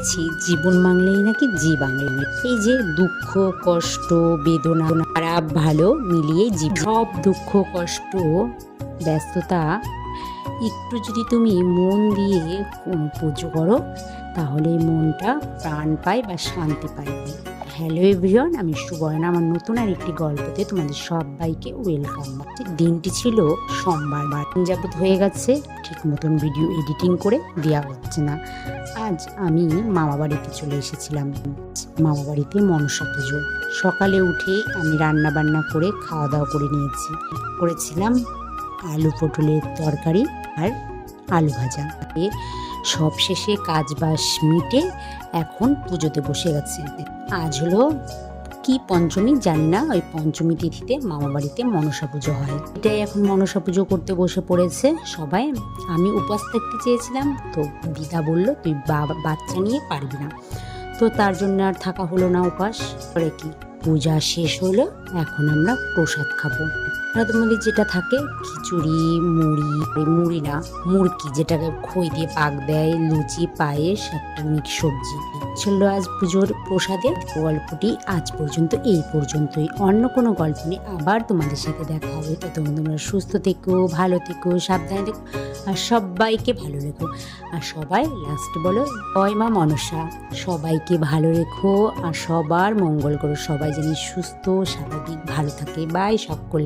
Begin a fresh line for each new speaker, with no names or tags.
শুনেছি জীবন বাংলেই নাকি জি বাংলা। এই যে দুঃখ কষ্ট বেদনা খারাপ ভালো মিলিয়ে সব দুঃখ কষ্ট ব্যস্ততা একটু যদি তুমি মন দিয়ে পুজো করো তাহলে মনটা প্রাণ পায় বা শান্তি পায়। হ্যালো এভরিওয়ান, আমি সুবর্ণা। আমার নতুন আর একটি গল্পতে তোমাদের সবাইকে ওয়েলকাম। দিনটি ছিল সোমবার, যাবত হয়ে গেছে, ঠিক মতন ভিডিও এডিটিং করে দেওয়া হচ্ছে না। আজ আমি মামা বাড়িতে চলে এসেছিলাম। মামা বাড়িতে মনসা পুজো। সকালে উঠে আমি রান্না বান্না করে খাওয়া দাওয়া করে নিয়েছি। করেছিলাম আলু পটলের তরকারি আর আলু ভাজা। সব শেষে কাজ বাস মিটে এখন পুজোতে বসে গেছে। আজ হলো কি পঞ্চমী জানি না, ওই পঞ্চমী তিথিতে মামা বাড়িতে মনসা পুজো হয়। এটাই এখন মনসা পুজো করতে বসে পড়েছে সবাই। আমি উপবাস থাকতে চেয়েছিলাম, তো দিদা বলল তুই বাচ্চা নিয়ে পারবি না, তো তার জন্য আর থাকা হলো না উপাস করে। কি পূজা শেষ হলো, এখন আমরা প্রসাদ খাবো। প্রসাদের মধ্যে যেটা থাকে খিচুড়ি, মুড়ি না মুরকি, যেটাকে খই দিয়ে পাক দেয়, লুচি, পায়েস, একটা মিক্স সবজি ছিল আজ পুজোর প্রসাদে। গল্পটি আজ পর্যন্ত এই পর্যন্তই। অন্য কোনো গল্প নিয়ে আবার তোমাদের সাথে দেখা হবে। ততক্ষণ তোমরা সুস্থ থেকো, ভালো থেকো, সাবধানে থেকো, আর সবাইকে ভালো রেখো। আর সবাই লাস্ট বলো জয় মা মনসা। সবাইকে ভালো রেখো আর সবার মঙ্গল করো। সবাই যেন সুস্থ স্বাভাবিক ভালো থাকে। বাই সকল।